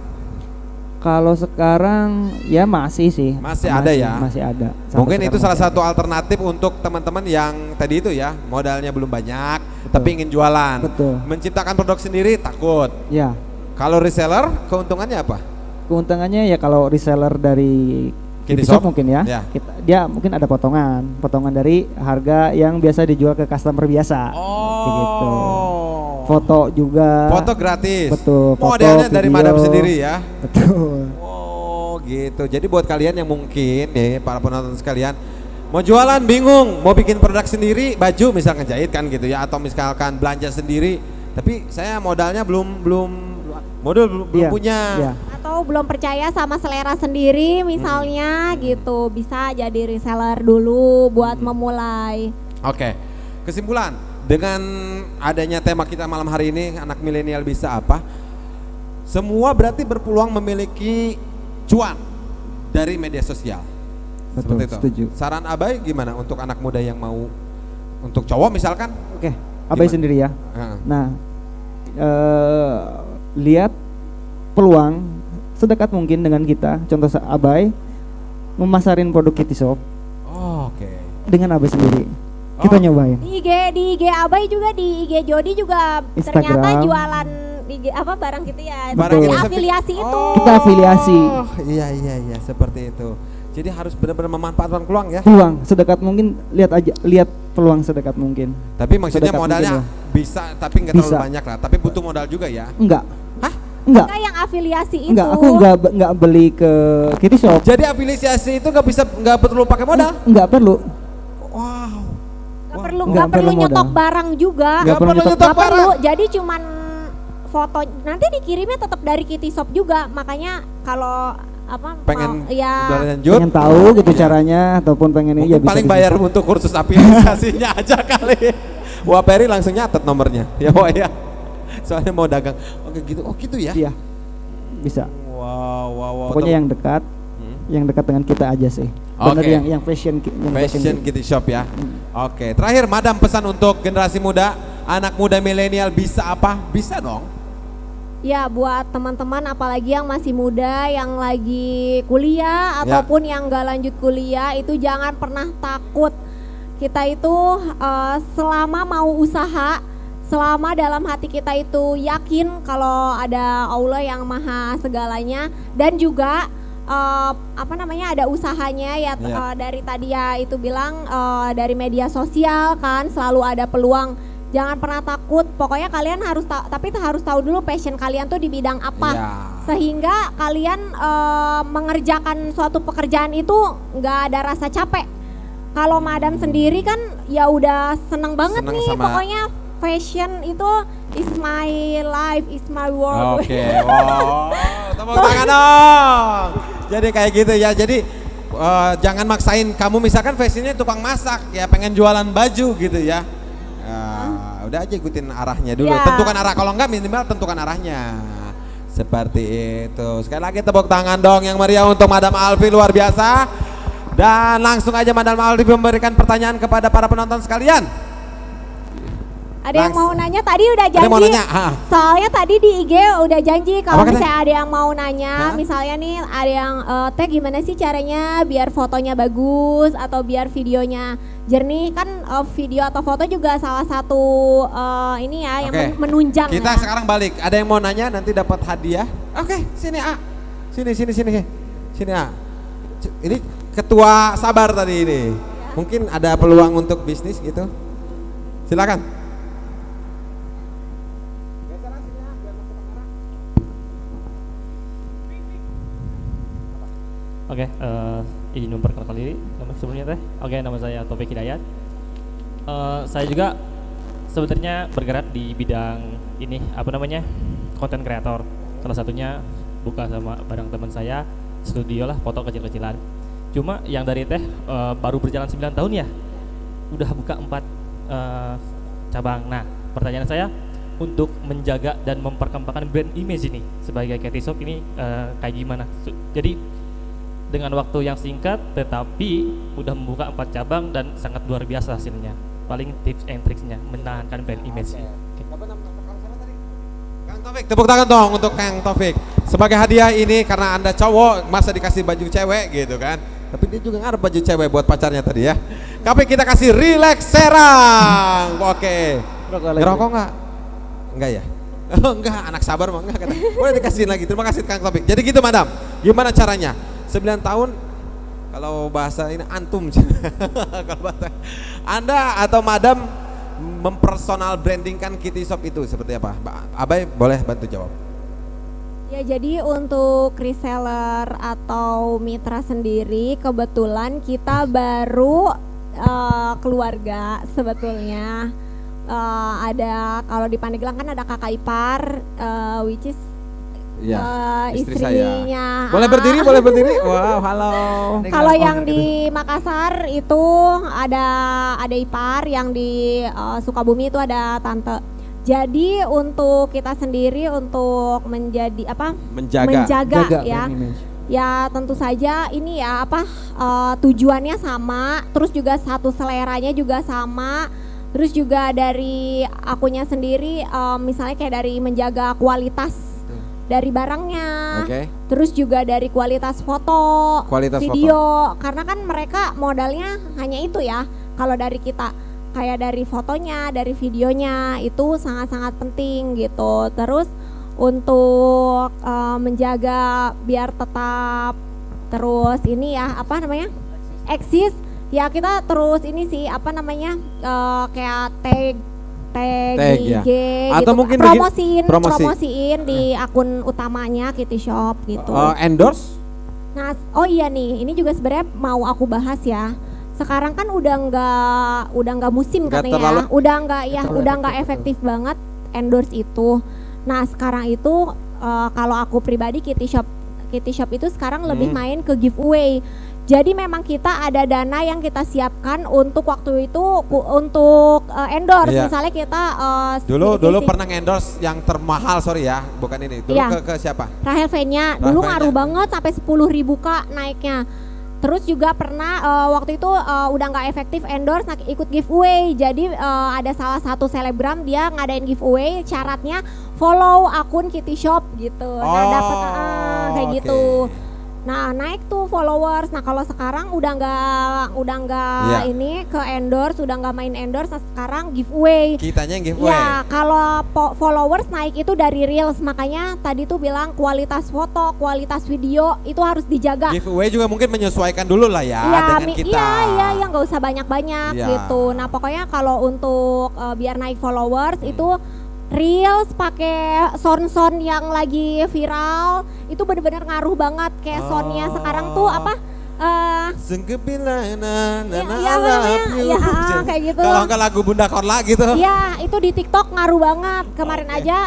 Kalau sekarang ya masih sih. Masih ada ya? Masih ada. Sampai Mungkin itu sekarang salah masih satu ada. alternatif untuk teman-teman yang tadi itu ya, modalnya belum banyak tapi ingin jualan. Betul. Menciptakan produk sendiri takut. Ya. Kalau reseller keuntungannya apa? Keuntungannya ya kalau reseller dari Kitty Kitty Shop Shop? mungkin ya, Ya. dia mungkin ada potongan dari harga yang biasa dijual ke customer biasa. Kayak gitu. Foto juga. Foto gratis. Betul. Foto, Modelnya dari video. madam sendiri ya. Betul. Oh gitu. Jadi buat kalian yang mungkin nih para penonton sekalian mau jualan bingung, mau bikin produk sendiri, baju misalkan jahit kan gitu ya, atau misalkan belanja sendiri, tapi saya modalnya belum Iya, punya. iya. Atau belum percaya sama selera sendiri misalnya gitu, bisa jadi reseller dulu buat memulai. Oke. Kesimpulan dengan adanya tema kita malam hari ini, anak milenial bisa apa? Semua berarti berpeluang memiliki cuan dari media sosial. Betul, Seperti itu. setuju. Saran Abai gimana untuk anak muda yang mau, untuk cowok misalkan? Oke, Abai Gimana? sendiri ya. Heeh. Nah, lihat peluang sedekat mungkin dengan kita. Contoh Abai memasarin produk Kitty Shop Oh, oke. dengan Abai sendiri. Kita nyobain. Di IG Abai juga, di IG Jody juga Instagram. ternyata jualan IG apa barang gitu ya. Barang Jadi gitu. afiliasi itu. Kita afiliasi. Oh, iya, seperti itu. Jadi harus benar-benar memanfaatkan peluang ya. Peluang sedekat mungkin, lihat peluang sedekat mungkin. Tapi maksudnya Sedekat modalnya mungkin bisa, tapi nggak terlalu Bisa. banyak lah. Tapi butuh modal juga ya. Enggak. Hah? Enggak. Enggak yang afiliasi itu. Enggak, aku enggak beli ke Kitty Shop. Jadi afiliasi itu nggak perlu pakai modal. Enggak perlu. Wow. Nggak perlu Nggak nggak perlu perlu nyetok modal. barang juga. Nggak perlu nyetok Nggak perlu. Jadi cuman foto, nanti dikirimnya tetap dari Kitty Shop juga. Makanya kalau apa Pengen mau, ya berlanjut. Pengen tahu gitu caranya ataupun pengen Mungkin ya bisa paling di bayar situ. untuk kursus afiliasinya aja kali. Wah, Peri langsung nyatet nomornya. Ya, Wah ya. Soalnya mau dagang. Oke gitu. Oh, gitu ya. Iya. Bisa. Wow. Pokoknya yang dekat, yang dekat dengan kita aja sih. Benar Oke. yang fashion Fashion Kitty Shop ya. Oke, terakhir Madam pesan untuk generasi muda, anak muda milenial bisa apa? Bisa dong. ya buat teman-teman apalagi yang masih muda, yang lagi kuliah ataupun yang nggak lanjut kuliah, itu jangan pernah takut. Kita itu selama mau usaha, selama dalam hati kita itu yakin kalau ada Allah yang maha segalanya, dan juga ada usahanya ya. Dari tadi ya itu bilang dari media sosial kan selalu ada peluang. Jangan pernah takut, pokoknya kalian harus tapi harus tahu dulu passion kalian tuh di bidang apa, sehingga kalian mengerjakan suatu pekerjaan itu nggak ada rasa capek. Kalau Madam sendiri kan ya udah seneng banget nih, pokoknya fashion itu is my life, is my world. Oke, wow, tepuk tangan dong. Jadi kayak gitu ya, jadi jangan maksain kamu misalkan fashionnya tukang masak, ya pengen jualan baju gitu ya. Udah aja ikutin arahnya dulu, tentukan arah, kalau enggak minimal tentukan arahnya. Seperti itu. Sekali lagi tepuk tangan dong yang meriah untuk Madam Alfi, luar biasa. Dan langsung aja Madam Alfi memberikan pertanyaan kepada para penonton sekalian. Ada yang mau nanya, tadi udah janji. Mau nanya? Soalnya tadi di IG udah janji kalau Apa misalnya ada yang mau nanya, misalnya nih ada yang teh gimana sih caranya biar fotonya bagus atau biar videonya jernih, kan video atau foto juga salah satu ini ya yang menunjang. Kita ya. sekarang balik. Ada yang mau nanya nanti dapat hadiah. Oke, sini A. Sini. Sini A. Ini ketua Sabar tadi ini. Mungkin ada peluang untuk bisnis gitu. Silakan. Oke, izin memperkenalkan diri sebelumnya teh. Oke, nama saya Taufik Hidayat. Saya juga sebenarnya bergerak di bidang ini, konten kreator. Salah satunya buka sama bareng teman saya, studio lah, foto kecil-kecilan. Cuma yang dari teh baru berjalan 9 tahun ya, udah buka 4 cabang. Nah, pertanyaan saya, untuk menjaga dan memperkembangkan brand image ini sebagai Kitty Shop ini kayak gimana? Jadi dengan waktu yang singkat tetapi udah membuka 4 cabang dan sangat luar biasa hasilnya. Paling tips and tricksnya menahankan brand image. Kang Taufik, tepuk tangan dong untuk Kang Taufik. sebagai hadiah ini karena Anda cowok masa dikasih baju cewek gitu kan. Tapi dia juga ngarep baju cewek buat pacarnya tadi ya. Tapi kita kasih Relax Serang. Oke. Ngerokok nggak? Enggak ya? Oh, enggak, anak sabar mah enggak kata. Boleh dikasihin lagi. Terima kasih Kang Topik. Jadi gitu Madam. Gimana caranya? 9 tahun kalau bahasa ini antum. Kalau bahasa Anda atau Madam mempersonal brandingkan Kitty Shop itu seperti apa? Abai boleh bantu jawab. Ya, jadi untuk reseller atau mitra sendiri kebetulan kita baru keluarga sebetulnya. Ada kalau di Pandeglang kan ada kakak ipar which is Istri istrinya. Boleh berdiri, boleh berdiri. Wow, halo. Kalau yang di Makassar itu ada ipar, yang di Sukabumi itu ada tante. Jadi untuk kita sendiri untuk menjadi menjaga ya. Ya tentu saja ini ya tujuannya sama, terus juga satu seleranya juga sama. Terus juga dari akunya sendiri misalnya kayak dari menjaga kualitas dari barangnya, terus juga dari kualitas foto, video, karena kan mereka modalnya hanya itu ya. Kalau dari kita kayak dari fotonya, dari videonya itu sangat-sangat penting gitu. Terus untuk menjaga biar tetap terus ini ya eksis. Ya kita terus ini sih kayak tag di IG atau gitu. mungkin promosiin di akun utamanya Kitty Shop gitu. Endorse? Nah, oh iya nih, ini juga sebenarnya mau aku bahas ya. Sekarang kan udah nggak musim katanya, udah nggak efektif banget endorse itu. Nah sekarang itu kalau aku pribadi Kitty Shop itu sekarang lebih main ke giveaway. Jadi memang kita ada dana yang kita siapkan untuk waktu itu untuk endorse. Misalnya kita dulu pernah endorse yang termahal, sorry ya, bukan ini. Dulu ke siapa? Rahel V-nya. Dulu ngaruh banget sampai 10.000 Kak naiknya. Terus juga pernah waktu itu udah nggak efektif endorse, ikut giveaway. Jadi ada salah satu selebgram dia ngadain giveaway, syaratnya follow akun Kitty Shop gitu. Nah dapat kayak gitu. Nah naik tuh followers. Nah kalau sekarang udah nggak ini ke endorse, udah nggak main endorse. Nah, sekarang giveaway. Kitanya yang giveaway. Ya kalau followers naik itu dari reels, makanya tadi tuh bilang kualitas foto, kualitas video itu harus dijaga. Giveaway juga mungkin menyesuaikan dulu lah ya dengan kita. Iya, nggak usah banyak-banyak gitu. Nah pokoknya kalau untuk biar naik followers itu reels pakai sound yang lagi viral itu bener-bener ngaruh banget. Kayak soundnya sekarang tuh kayak gitu. Kalau enggak lagu Bunda Korla gitu. Iya, itu di TikTok ngaruh banget. Kemarin aja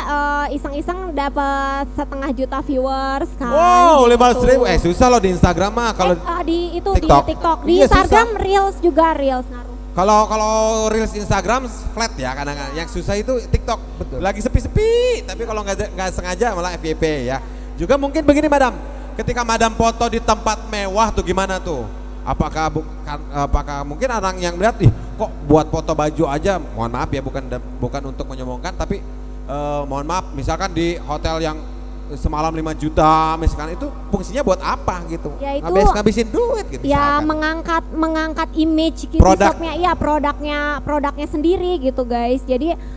iseng-iseng dapat 500 juta viewers kan. Wow, 500.000. Susah loh di Instagram mah kalau di TikTok. Di Instagram reels juga ngaruh. Kalau reels Instagram flat ya kadang-kadang. Yang susah itu TikTok. Betul. Lagi sepi-sepi, tapi kalau nggak sengaja malah FYP ya. Juga mungkin begini Madam, ketika Madam foto di tempat mewah tuh gimana tuh? Apakah mungkin orang yang melihat, kok buat foto baju aja, mohon maaf ya bukan untuk menyombongkan, tapi mohon maaf misalkan di hotel yang semalam 5 juta misalkan, itu fungsinya buat apa gitu? Ya itu ngabisin duit gitu. Ya misalkan. mengangkat image Kitty Shop-nya, ya produknya sendiri gitu guys. Jadi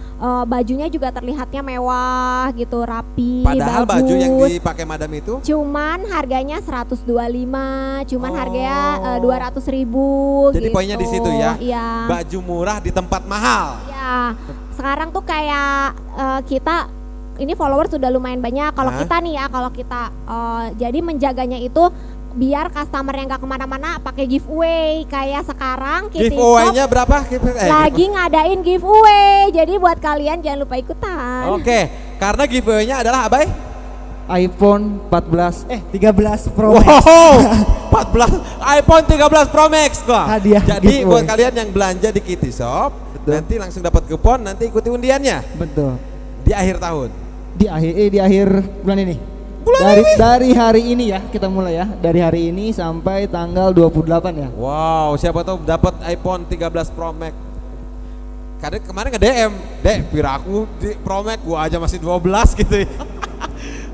bajunya juga terlihatnya mewah gitu, rapi, padahal bagus. Baju yang dipakai Madam itu cuman harganya 125, harganya 200.000. Jadi gitu. poinnya di situ ya. Iya. Baju murah di tempat mahal. Ya. Sekarang tuh kayak kita ini followers sudah lumayan banyak. Kalau kita nih ya, jadi menjaganya itu biar customer yang nggak kemana-mana pakai giveaway. Kayak sekarang Kitty giveaway-nya berapa? Lagi ngadain giveaway. Jadi buat kalian jangan lupa ikutan. Oke, karena giveaway-nya adalah Abai? iPhone 13 Pro Max. Wow, 14 iPhone 13 Pro Max kok. Hadiah Jadi giveaway. buat kalian yang belanja di Kitty Shop, nanti langsung dapat kupon, nanti ikuti undiannya. Betul. Di akhir tahun. Di akhir bulan ini. Dari hari ini ya, kita mulai ya. Dari hari ini sampai tanggal 28 ya. Wow, siapa tahu dapat iPhone 13 Pro Max. Kemarin nge-DM, Dek, pira aku di Pro Max, gua aja masih 12 gitu ya.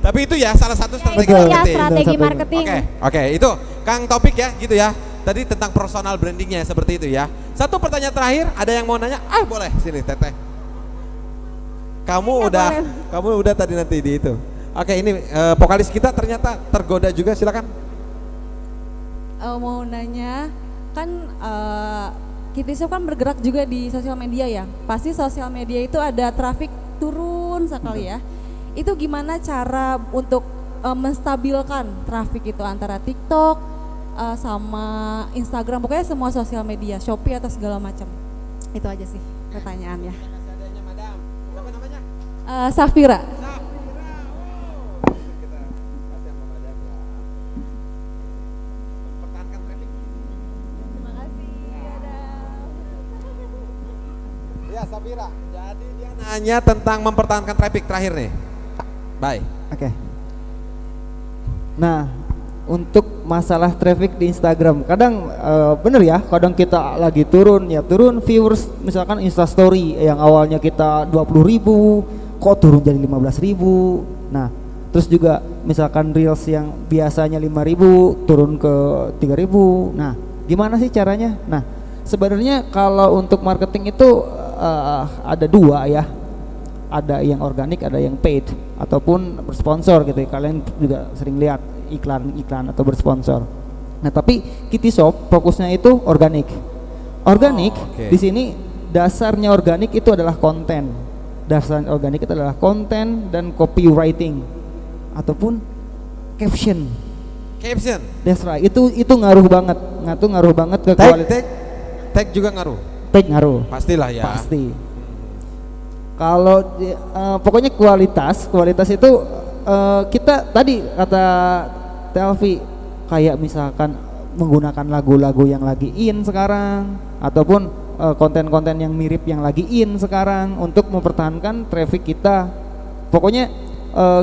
Tapi itu ya salah satu strategi Betul. Ya, marketing. strategi Betul, marketing. Oke, itu Kang Topik ya, gitu ya. Tadi tentang personal brandingnya seperti itu ya. Satu pertanyaan terakhir, ada yang mau nanya? Boleh, sini Teteh. Kamu udah tadi nanti di itu. Oke, ini vokalis kita ternyata tergoda juga, silakan. Mau nanya, kan Kitty Shop kan bergerak juga di sosial media ya. Pasti sosial media itu ada traffic turun sekali ya. Itu gimana cara untuk menstabilkan traffic itu antara TikTok sama Instagram, pokoknya semua sosial media, Shopee atau segala macam. Itu aja sih pertanyaannya. Safira. Ya, Safira. Jadi dia nanya tentang mempertahankan traffic terakhir nih. Bye. Oke. Nah, untuk masalah traffic di Instagram, kadang bener ya, kadang kita lagi turun viewers, misalkan Instastory yang awalnya kita 20.000 kok turun jadi 15.000. Nah, terus juga misalkan Reels yang biasanya 5.000 turun ke 3.000. Nah, gimana sih caranya? Nah, sebenarnya kalau untuk marketing itu ada dua ya, ada yang organik, ada yang paid ataupun bersponsor gitu ya. Kalian juga sering lihat iklan atau bersponsor. Nah, tapi Kitty Shop fokusnya itu organik. Okay. Di sini dasarnya organik itu adalah konten. Dasar organik itu adalah konten dan copywriting ataupun caption. That's right. Itu ngaruh banget. Ngaruh banget ke kualitas. Tag juga ngaruh. Tag ngaruh. Pastilah ya. Pasti. Kalau pokoknya kualitas itu kita tadi kata Telvi kayak misalkan menggunakan lagu-lagu yang lagi in sekarang ataupun konten-konten yang mirip yang lagi in sekarang untuk mempertahankan traffic kita. Pokoknya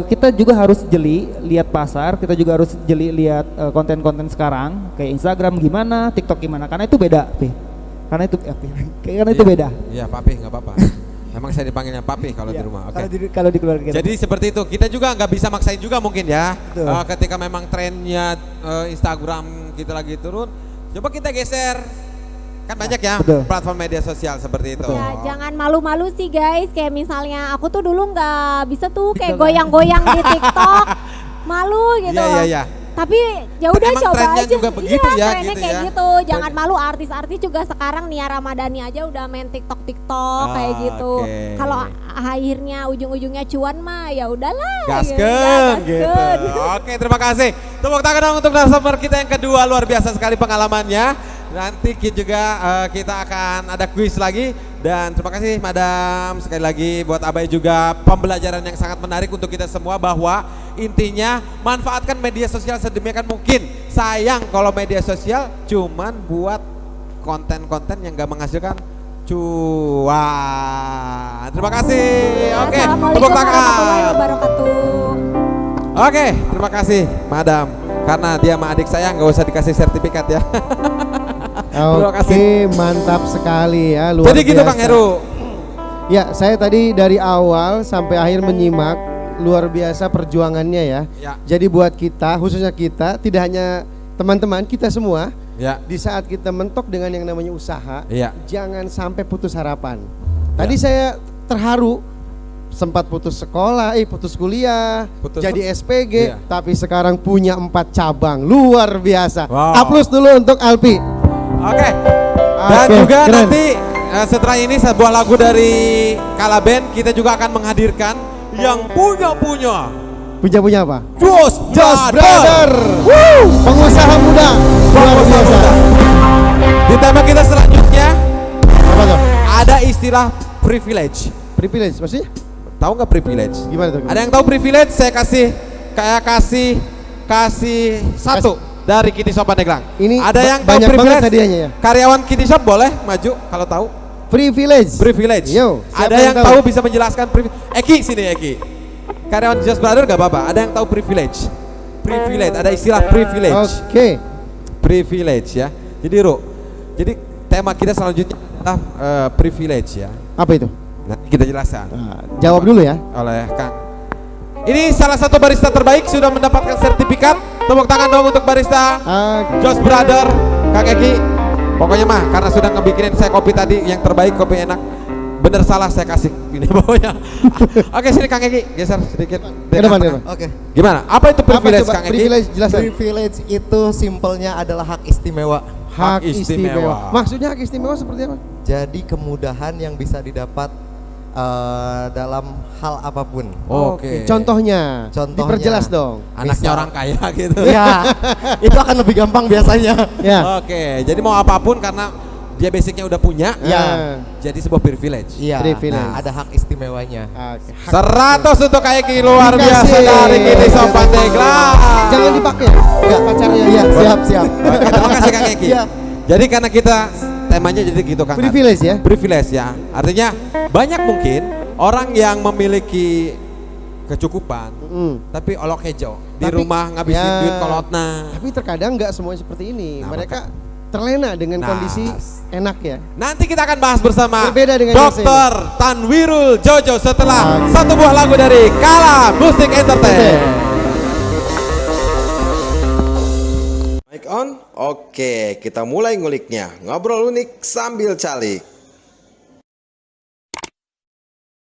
kita juga harus jeli lihat pasar, kita juga harus jeli lihat konten-konten sekarang kayak Instagram gimana, TikTok gimana, karena itu beda, karena itu beda. Iya, Papi, nggak apa-apa. Memang saya dipanggilnya Papi kalau di rumah. Oke. Kalau di keluarga kita. Jadi seperti itu. Kita juga nggak bisa maksain juga mungkin ya. Ketika memang trennya Instagram kita lagi turun, coba kita geser. Kan banyak ya platform media sosial seperti itu. Ya, jangan malu-malu sih guys. Kayak misalnya aku tuh dulu nggak bisa tuh kayak goyang-goyang di TikTok. Malu gitu. Iya. Tapi ya udah coba trennya aja. juga begitu ya, trennya gitu kayak ya. gitu. Jangan malu, artis-artis juga sekarang Nia Ramadhani aja udah main TikTok kayak gitu. Kalau akhirnya ujung-ujungnya cuan mah ya udahlah. Gaskeun gitu. Oke, terima kasih. Tepuk tangan dong untuk narasumber kita yang kedua, luar biasa sekali pengalamannya. Nanti juga kita akan ada kuis lagi. Dan terima kasih Madam, sekali lagi buat Abai juga pembelajaran yang sangat menarik untuk kita semua, bahwa intinya manfaatkan media sosial sedemikian mungkin. Sayang kalau media sosial cuman buat konten-konten yang gak menghasilkan cuan. Terima kasih. Oke, tepuk tangan. Oke, terima kasih Madam. Karena dia sama adik saya nggak usah dikasih sertifikat ya. Oke, mantap sekali ya, luar Jadi biasa. gitu Bang Heru. Ya, saya tadi dari awal sampai akhir menyimak, luar biasa perjuangannya ya. Jadi buat kita, khususnya kita, tidak hanya teman-teman, kita semua, di saat kita mentok dengan yang namanya usaha, jangan sampai putus harapan. Tadi saya terharu, sempat putus sekolah, putus kuliah, jadi SPG, tapi sekarang punya 4 cabang, luar biasa. Aplaus dulu untuk Alpi. Oke. Dan juga nanti setelah ini sebuah lagu dari Kalaben, kita juga akan menghadirkan yang punya apa? Jos Brother. Pengusaha muda, luar biasa. Di tema kita selanjutnya apa tuh? Ada istilah privilege. Privilege maksudnya? Tahu nggak privilege? Gimana tuh? Ada yang tahu privilege? Saya kasih satu dari Kitty Shop Pandeglang. Ini ada yang tahu banyak privilege? banget hadiahnya ya. Karyawan Kitty Shop boleh maju kalau tahu. Privilege. Yo, ada yang tahu bisa menjelaskan privilege? Eki sini Eki. Karyawan Jos Brother gak apa-apa. Ada yang tahu privilege? Privilege. Ada istilah privilege. Oke. Privilege ya. Jadi tema kita selanjutnya adalah privilege ya. Apa itu? Nanti kita jelaskan. Jawab dulu ya. Oleh Kang Ini salah satu barista terbaik sudah mendapatkan sertifikat. Tepuk tangan dong untuk barista Josh Brother, Kang Eki. Pokoknya mah karena sudah ngebikinin saya kopi tadi yang terbaik, kopi enak. Bener salah saya kasih ini bawahnya. Oke, sini Kang Eki, geser sedikit. Ke depan. Oke. Gimana? Apa itu privilege, Kang Eki? Privilege jelaskan. Privilege itu simpelnya adalah hak istimewa. Hak istimewa. Maksudnya hak istimewa seperti apa? Jadi kemudahan yang bisa didapat dalam hal apapun. Oke. Contohnya. Diperjelas dong. Anaknya orang kaya gitu. Ya, itu akan lebih gampang biasanya. Ya. Oke, jadi mau apapun karena dia basicnya udah punya, ya. Jadi sebuah privilege. Iya. Nah, ada hak istimewanya. 100 untuk Kang Eki, luar biasa dari Kitty Shop Pandeglang. Jangan dipakai. Enggak pacarnya. Iya, siap. Oke, terima kasih Kang Eki. Jadi karena kita temanya jadi gitu Kang. Privilege ya. Privilege ya. Artinya banyak mungkin orang yang memiliki kecukupan, tapi olok hejo di rumah ngabisin duit kolotna. Tapi terkadang nggak semuanya seperti ini. Mereka terlena dengan kondisi enak ya. Nanti kita akan bahas bersama Berbeda dengan Dr. Tanwirul Jojo setelah satu buah lagu dari Kala Musik Entertain. Mic on? Oke, kita mulai nguliknya. Ngobrol unik sambil calik.